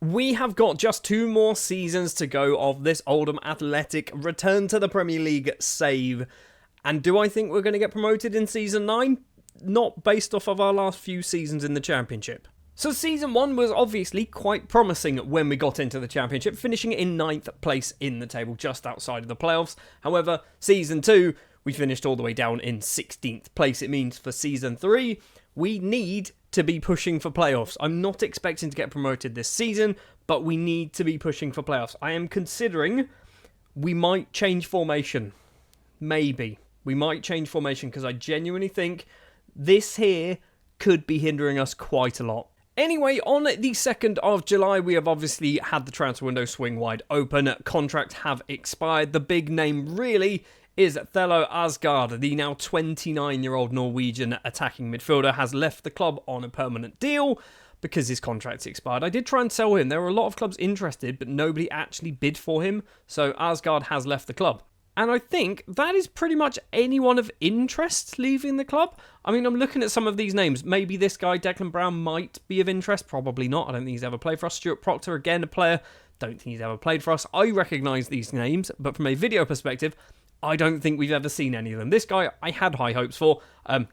We have got just 2 more seasons to go of this Oldham Athletic return to the Premier League save. And do I think we're going to get promoted in Season 9? Not based off of our last few seasons in the Championship. So Season 1 was obviously quite promising when we got into the Championship, finishing in 9th place in the table, just outside of the playoffs. However, Season 2, we finished all the way down in 16th place. It means for Season 3, we need to be pushing for playoffs. I'm not expecting to get promoted this season, but we need to be pushing for playoffs. I am considering we might change formation. Maybe. We might change formation because I genuinely think this here could be hindering us quite a lot. Anyway, on the 2nd of July, we have obviously had the transfer window swing wide open. Contracts have expired. The big name really is Thelo Asgard. The now 29-year-old Norwegian attacking midfielder has left the club on a permanent deal because his contract's expired. I did try and sell him. There were a lot of clubs interested, but nobody actually bid for him. So Asgard has left the club. And I think that is pretty much anyone of interest leaving the club. I mean, I'm looking at some of these names. Maybe this guy, Declan Brown, might be of interest. Probably not. I don't think he's ever played for us. Stuart Proctor, again, a player. Don't think he's ever played for us. I recognise these names, but from a video perspective, I don't think we've ever seen any of them. This guy, I had high hopes for.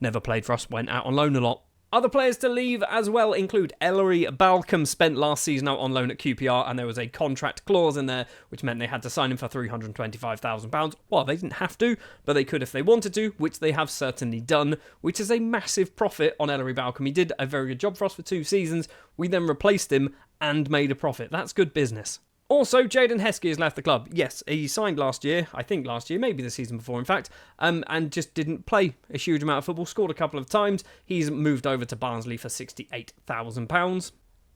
Never played for us. Went out on loan a lot. Other players to leave as well include Ellery Balcom, spent last season out on loan at QPR, and there was a contract clause in there which meant they had to sign him for £325,000. Well, they didn't have to, but they could if they wanted to, which they have certainly done, which is a massive profit on Ellery Balcom. He did a very good job for us for 2 seasons. We then replaced him and made a profit. That's good business. Also, Jaden Heskey has left the club. Yes, he signed last year, I think last year, maybe the season before in fact, and just didn't play a huge amount of football, scored a couple of times. He's moved over to Barnsley for £68,000.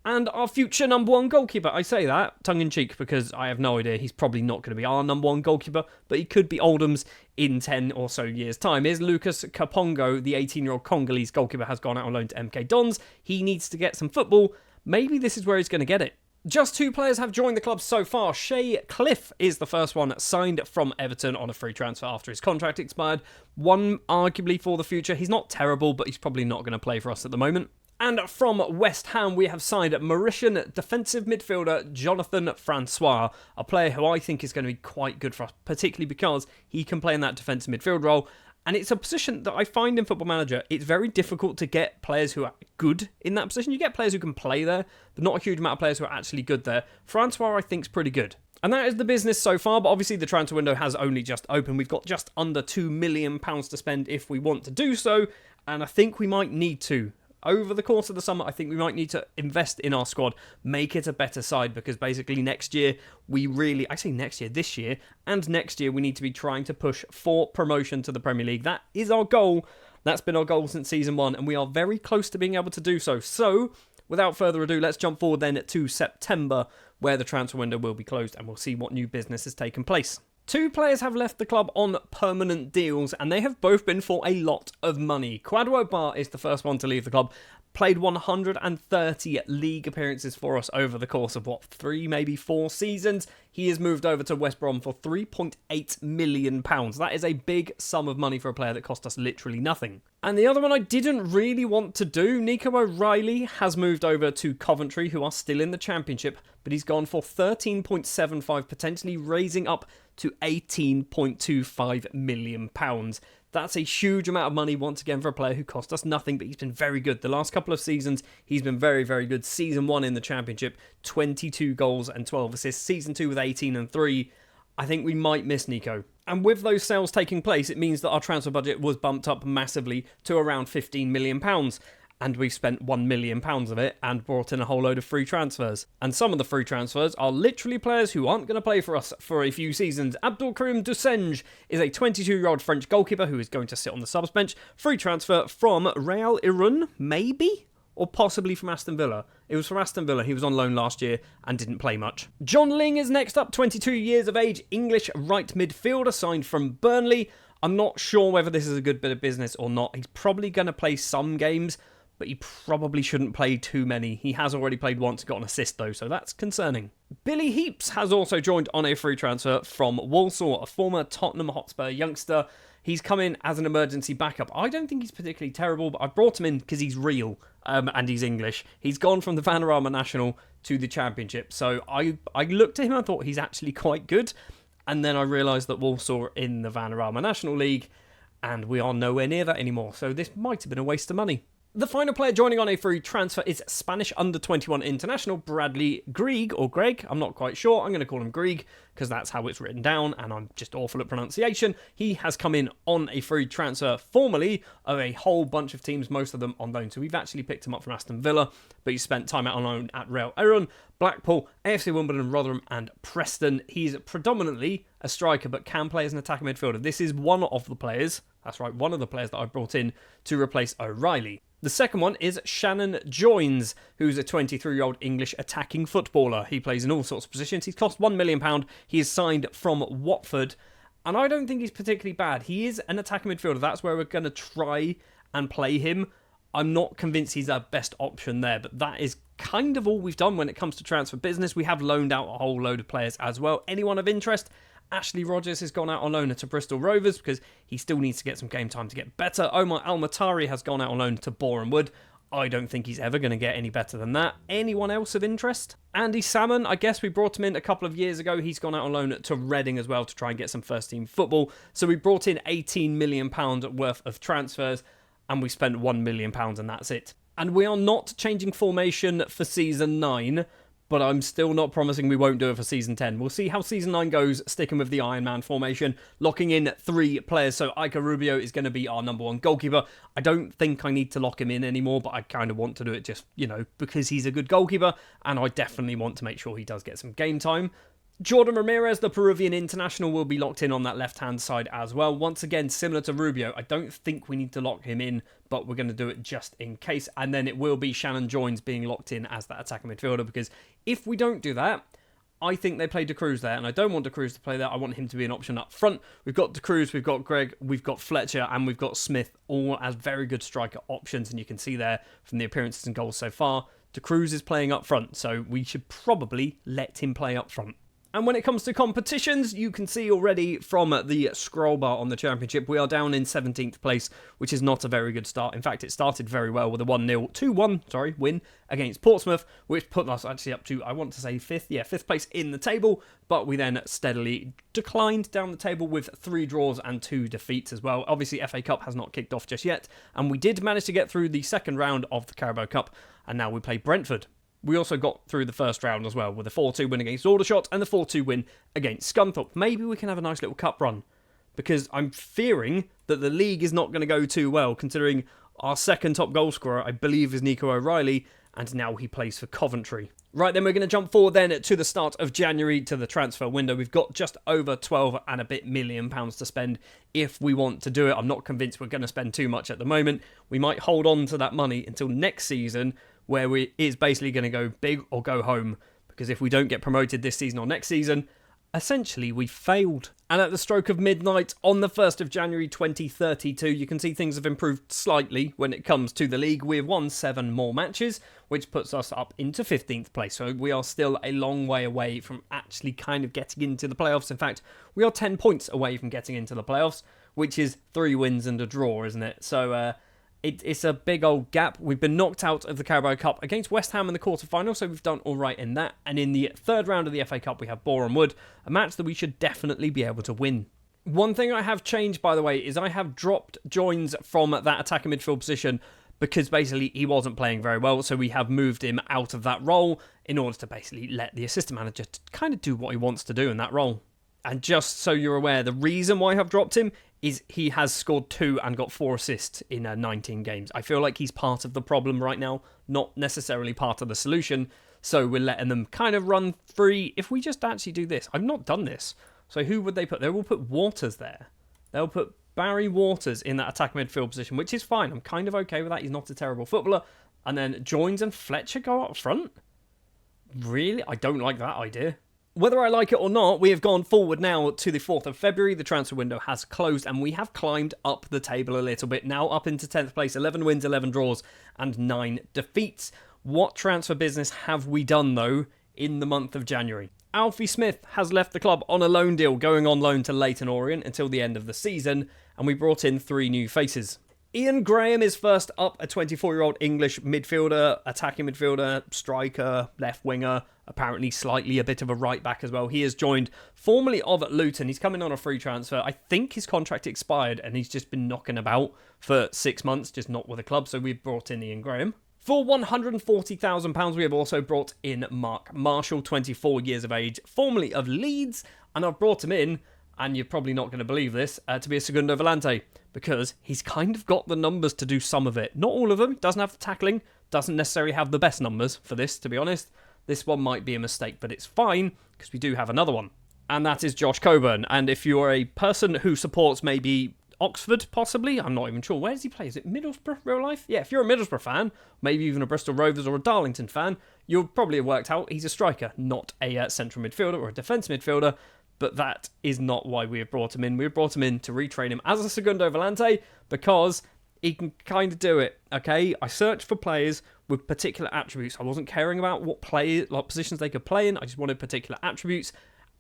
And our future number 1 goalkeeper, I say that tongue-in-cheek because I have no idea, he's probably not going to be our number 1 goalkeeper, but he could be Oldham's in 10 or so years' time, is Lucas Kapongo. The 18-year-old Congolese goalkeeper has gone out on loan to MK Dons. He needs to get some football. Maybe this is where he's going to get it. Just 2 players have joined the club so far. Shay Cliff is the first one, signed from Everton on a free transfer after his contract expired. One arguably for the future. He's not terrible, but he's probably not going to play for us at the moment. And from West Ham, we have signed Mauritian defensive midfielder Jonathan Francois, a player who I think is going to be quite good for us, particularly because he can play in that defensive midfield role. And it's a position that I find in Football Manager, it's very difficult to get players who are good in that position. You get players who can play there, but not a huge amount of players who are actually good there. Francois, I think, is pretty good. And that is the business so far, but obviously the transfer window has only just opened. We've got just under £2 million to spend if we want to do so, and I think we might need to. Over the course of the summer, I think we might need to invest in our squad, make it a better side, because basically next year, this year, and next year, we need to be trying to push for promotion to the Premier League. That is our goal. That's been our goal since Season 1, and we are very close to being able to do so. So, without further ado, let's jump forward then to September, where the transfer window will be closed, and we'll see what new business has taken place. 2 players have left the club on permanent deals, and they have both been for a lot of money. Kwadwo Bar is the first one to leave the club. Played 130 league appearances for us over the course of, 3, maybe 4 seasons. He has moved over to West Brom for £3.8 million. That is a big sum of money for a player that cost us literally nothing. And the other one I didn't really want to do, Nico O'Reilly has moved over to Coventry, who are still in the Championship, but he's gone for 13.75, potentially raising up to £18.25 million. That's a huge amount of money, once again, for a player who cost us nothing, but he's been very good. The last couple of seasons, he's been very, very good. Season 1 in the Championship, 22 goals and 12 assists. Season 2 with 18 and 3. I think we might miss Nico. And with those sales taking place, it means that our transfer budget was bumped up massively to around £15 million. And we've spent £1 million of it and brought in a whole load of free transfers. And some of the free transfers are literally players who aren't going to play for us for a few seasons. Abdulkarim Dusenge is a 22-year-old French goalkeeper who is going to sit on the subs bench. Free transfer from Real Irun, maybe? Or possibly from Aston Villa. It was from Aston Villa. He was on loan last year and didn't play much. John Ling is next up, 22 years of age, English right midfielder, signed from Burnley. I'm not sure whether this is a good bit of business or not. He's probably going to play some games, but he probably shouldn't play too many. He has already played once, got an assist though, so that's concerning. Billy Heaps has also joined on a free transfer from Walsall, a former Tottenham Hotspur youngster. He's come in as an emergency backup. I don't think he's particularly terrible, but I brought him in because he's real. and he's English. He's gone from the Vanarama National to the Championship. So I looked at him and I thought he's actually quite good. And then I realised that Walsall are in the Vanarama National League, and we are nowhere near that anymore. So this might have been a waste of money. The final player joining on a free transfer is Spanish under-21 international Bradley Grieg, or Greg, I'm not quite sure. I'm going to call him Grieg because that's how it's written down, and I'm just awful at pronunciation. He has come in on a free transfer formerly of a whole bunch of teams, most of them on loan. So we've actually picked him up from Aston Villa, but he spent time out on loan at Real Aaron, Blackpool, AFC Wimbledon, Rotherham and Preston. He's predominantly a striker, but can play as an attacking midfielder. This is one of the players, that's right, one of the players that I brought in to replace O'Reilly. The second one is Shannon Joins, who's a 23-year-old English attacking footballer. He plays in all sorts of positions. He's cost £1 million. He is signed from Watford, and I don't think he's particularly bad. He is an attacking midfielder. That's where we're going to try and play him. I'm not convinced he's our best option there, but that is kind of all we've done when it comes to transfer business. We have loaned out a whole load of players as well. Anyone of interest? Ashley Rogers has gone out on loan to Bristol Rovers because he still needs to get some game time to get better. Omar Almatari has gone out on loan to Boreham Wood. I don't think he's ever going to get any better than that. Anyone else of interest? Andy Salmon, I guess we brought him in a couple of years ago. He's gone out on loan to Reading as well to try and get some first-team football. So we brought in £18 million worth of transfers, and we spent £1 million, and that's it. And we are not changing formation for Season 9, but I'm still not promising we won't do it for Season 10. We'll see how Season 9 goes, sticking with the Iron Man formation, locking in 3 players. So Iker Rubio is going to be our number 1 goalkeeper. I don't think I need to lock him in anymore, but I kind of want to do it just, because he's a good goalkeeper, and I definitely want to make sure he does get some game time. Jordan Ramirez, the Peruvian international, will be locked in on that left-hand side as well. Once again, similar to Rubio, I don't think we need to lock him in, but we're going to do it just in case. And then it will be Shannon Joins being locked in as that attacking midfielder, because if we don't do that, I think they play De Cruz there, and I don't want De Cruz to play there. I want him to be an option up front. We've got De Cruz, we've got Greg, we've got Fletcher, and we've got Smith, all as very good striker options. And you can see there from the appearances and goals so far, De Cruz is playing up front, so we should probably let him play up front. And when it comes to competitions, you can see already from the scroll bar on the Championship, we are down in 17th place, which is not a very good start. In fact, it started very well with a 2-1 win against Portsmouth, which put us actually up to, I want to say 5th place in the table, but we then steadily declined down the table with 3 draws and 2 defeats as well. Obviously, FA Cup has not kicked off just yet, and we did manage to get through the second round of the Carabao Cup, and now we play Brentford. We also got through the first round as well with a 4-2 win against Aldershot and the 4-2 win against Scunthorpe. Maybe we can have a nice little cup run, because I'm fearing that the league is not going to go too well, considering our second top goal scorer, I believe, is Nico O'Reilly, and now he plays for Coventry. Right, then we're going to jump forward then to the start of January, to the transfer window. We've got just over 12 and a bit million pounds to spend if we want to do it. I'm not convinced we're going to spend too much at the moment. We might hold on to that money until next season, where we is basically going to go big or go home, because if we don't get promoted this season or next season, essentially we failed. And at the stroke of midnight on the 1st of January 2032, you can see things have improved slightly when it comes to the league. We've won 7 more matches, which puts us up into 15th place. So we are still a long way away from actually kind of getting into the playoffs. In fact, we are 10 points away from getting into the playoffs, which is 3 wins and a draw, isn't it? So, it's a big old gap. We've been knocked out of the Carabao Cup against West Ham in the quarterfinal, so we've done all right in that. And in the third round of the FA Cup, we have Boreham Wood, a match that we should definitely be able to win. One thing I have changed, by the way, is I have dropped Joins from that attacking midfield position because basically he wasn't playing very well, so we have moved him out of that role in order to basically let the assistant manager kind of do what he wants to do in that role. And just so you're aware, the reason why I've dropped him is he has scored 2 and got 4 assists in 19 games. I feel like he's part of the problem right now, not necessarily part of the solution. So we're letting them kind of run free. If we just actually do this, I've not done this. So who would they put? They will put Waters there. They'll put Barry Waters in that attack midfield position, which is fine. I'm kind of okay with that. He's not a terrible footballer. And then Joins and Fletcher go up front? Really? I don't like that idea. Whether I like it or not, we have gone forward now to the 4th of February. The transfer window has closed and we have climbed up the table a little bit. Now up into 10th place, 11 wins, 11 draws and 9 defeats. What transfer business have we done, though, in the month of January? Alfie Smith has left the club on a loan deal, going on loan to Leyton Orient until the end of the season, and we brought in 3 new faces. Ian Graham is first up, a 24-year-old English midfielder, attacking midfielder, striker, left winger, apparently slightly a bit of a right back as well. He has joined formerly of Luton. He's coming on a free transfer. I think his contract expired and he's just been knocking about for 6 months, just not with a club. So we've brought in Ian Graham. For £140,000, we have also brought in Mark Marshall, 24 years of age, formerly of Leeds. And I've brought him in, and you're probably not going to believe this, to be a Segundo Volante, because he's kind of got the numbers to do some of it. Not all of them, doesn't have the tackling, doesn't necessarily have the best numbers for this, to be honest. This one might be a mistake, but it's fine, because we do have another one. And that is Josh Coburn. And if you're a person who supports maybe Oxford, possibly, I'm not even sure. Where does he play? Is it Middlesbrough, real life? Yeah, if you're a Middlesbrough fan, maybe even a Bristol Rovers or a Darlington fan, you'll probably have worked out he's a striker, not a central midfielder or a defence midfielder. But that is not why we have brought him in. We have brought him in to retrain him as a Segundo Volante because he can kind of do it, okay? I searched for players with particular attributes. I wasn't caring about what positions they could play in. I just wanted particular attributes.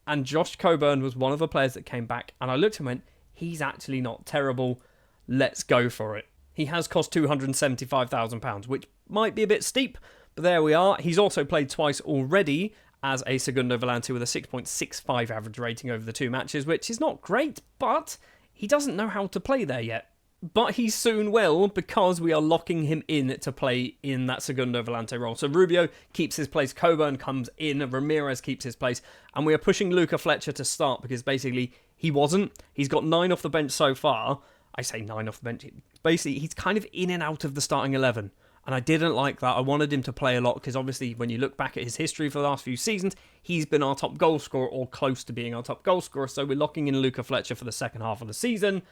And Josh Coburn was one of the players that came back. And I looked and went, he's actually not terrible. Let's go for it. He has cost £275,000, which might be a bit steep, but there we are. He's also played twice already as a Segundo Volante with a 6.65 average rating over the 2 matches, which is not great, but he doesn't know how to play there yet. But he soon will, because we are locking him in to play in that Segundo Volante role. So Rubio keeps his place, Coburn comes in, Ramirez keeps his place, and we are pushing Luca Fletcher to start, because basically he wasn't. He's got 9 off the bench so far. I say 9 off the bench. Basically, he's kind of in and out of the starting 11. And I didn't like that. I wanted him to play a lot because obviously when you look back at his history for the last few seasons, he's been our top goal scorer or close to being our top goal scorer. So we're locking in Luca Fletcher for the second half of the season.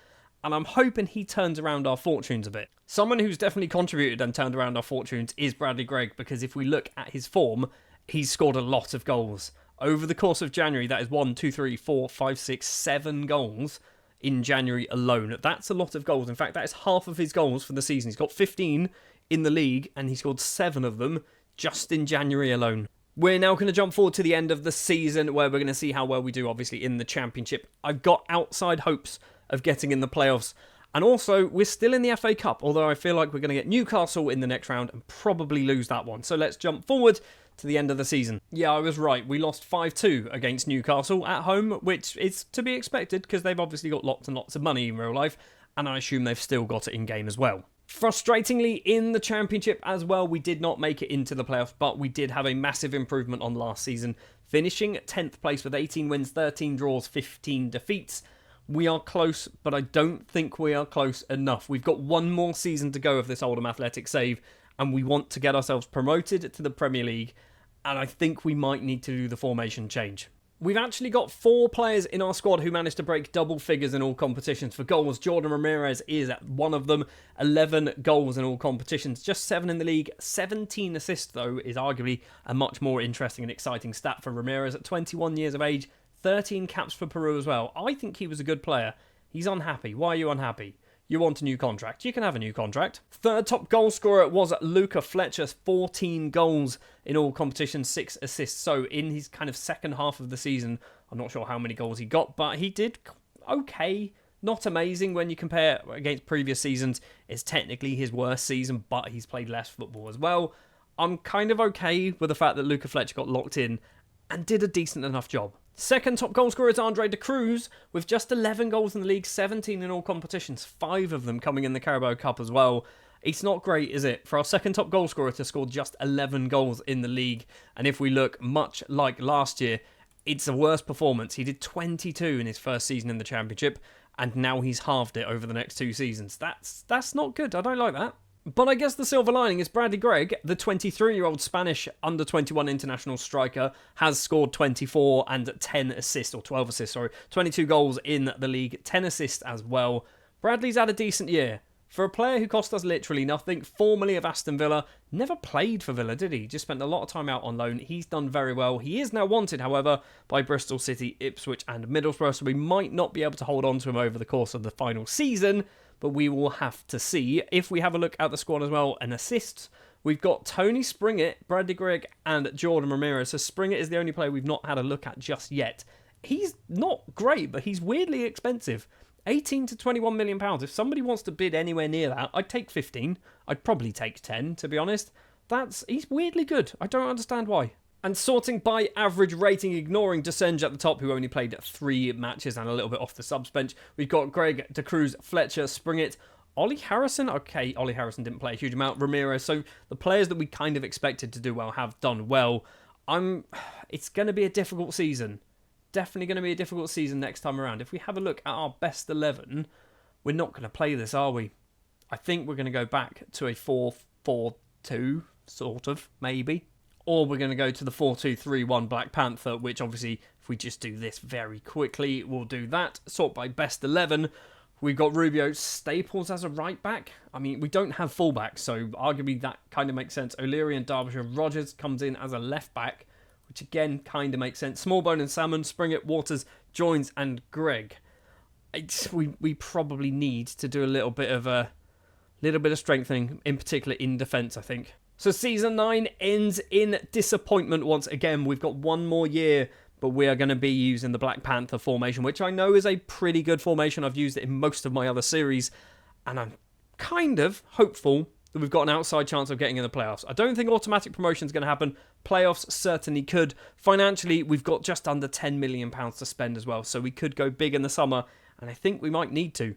And I'm hoping he turns around our fortunes a bit. Someone who's definitely contributed and turned around our fortunes is Bradley Gregg, because if we look at his form, he's scored a lot of goals. Over the course of January, that is 1, 2, 3, 4, 5, 6, 7 goals in January alone. That's a lot of goals. In fact, that is half of his goals for the season. He's got 15 in the league, and he scored 7 of them just in January alone. We're now going to jump forward to the end of the season, where we're going to see how well we do, obviously, in the Championship. I've got outside hopes of getting in the playoffs. And also, we're still in the FA Cup, although I feel like we're going to get Newcastle in the next round and probably lose that one. So let's jump forward to the end of the season. Yeah, I was right. We lost 5-2 against Newcastle at home, which is to be expected because they've obviously got lots and lots of money in real life, and I assume they've still got it in-game as well. Frustratingly, in the Championship as well, we did not make it into the playoffs, but we did have a massive improvement on last season, finishing 10th place with 18 wins, 13 draws, 15 defeats. We are close, but I don't think we are close enough. We've got one more season to go of this Oldham Athletic save, and we want to get ourselves promoted to the Premier League, and I think we might need to do the formation change. We've actually got 4 players in our squad who managed to break double figures in all competitions. For goals, Jordan Ramirez is one of them. 11 goals in all competitions, just 7 in the league. 17 assists, though, is arguably a much more interesting and exciting stat for Ramirez at 21 years of age. 13 caps for Peru as well. I think he was a good player. He's unhappy. Why are you unhappy? You want a new contract. You can have a new contract. Third top goal scorer was Luca Fletcher. 14 goals in all competitions, 6 assists. So in his kind of second half of the season, I'm not sure how many goals he got, but he did okay. Not amazing when you compare against previous seasons. It's technically his worst season, but he's played less football as well. I'm kind of okay with the fact that Luca Fletcher got locked in and did a decent enough job. Second top goal scorer is Andre de Cruz, with just 11 goals in the league, 17 in all competitions, 5 of them coming in the Carabao Cup as well. It's not great, is it, for our second top goal scorer to score just 11 goals in the league? And if we look much like last year, it's a worse performance. He did 22 in his first season in the Championship, and now he's halved it over the next 2 seasons. That's not good. I don't like that. But I guess the silver lining is Bradley Gregg, the 23-year-old Spanish under-21 international striker, has scored 24 and 10 assists, or 12 assists, 22 goals in the league, 10 assists as well. Bradley's had a decent year. For a player who cost us literally nothing, formerly of Aston Villa, never played for Villa, did he? Just spent a lot of time out on loan. He's done very well. He is now wanted, however, by Bristol City, Ipswich and Middlesbrough, so we might not be able to hold on to him over the course of the final season, but we will have to see. If we have a look at the squad as well, and assists, we've got Tony Springett, Bradley Gregg and Jordan Ramirez. So Springett is the only player we've not had a look at just yet. He's not great, but he's weirdly expensive. 18 to 21 million pounds. If somebody wants to bid anywhere near that, I'd take 15. I'd probably take 10, to be honest. He's weirdly good. I don't understand why. And sorting by average rating, ignoring Descenge at the top, who only played 3 matches and a little bit off the subs bench. We've got Greg, De Cruz, Fletcher, Springett, Ollie Harrison. Okay, Ollie Harrison didn't play a huge amount. Ramirez. So the players that we kind of expected to do well have done well. It's going to be a difficult season. Definitely going to be a difficult season next time around. If we have a look at our best 11, we're not going to play this, are we? I think we're going to go back to a 4-4-2, sort of, maybe. Or we're going to go to the 4-2-3-1 Black Panther, which obviously, if we just do this very quickly, we'll do that. Sort by best 11. We've got Rubio Staples as a right back. I mean, we don't have fullbacks, so arguably that kind of makes sense. O'Leary and Derbyshire. Rogers comes in as a left back, which again kind of makes sense. Smallbone and Salmon, Springett, Waters, Joins, and Greg. We probably need to do a little bit of strengthening, in particular in defence, I think. So season 9 ends in disappointment once again. We've got one more year, but we are going to be using the Black Panther formation, which I know is a pretty good formation. I've used it in most of my other series, and I'm kind of hopeful that we've got an outside chance of getting in the playoffs. I don't think automatic promotion is going to happen. Playoffs certainly could. Financially, we've got just under £10 million to spend as well, so we could go big in the summer, and I think we might need to.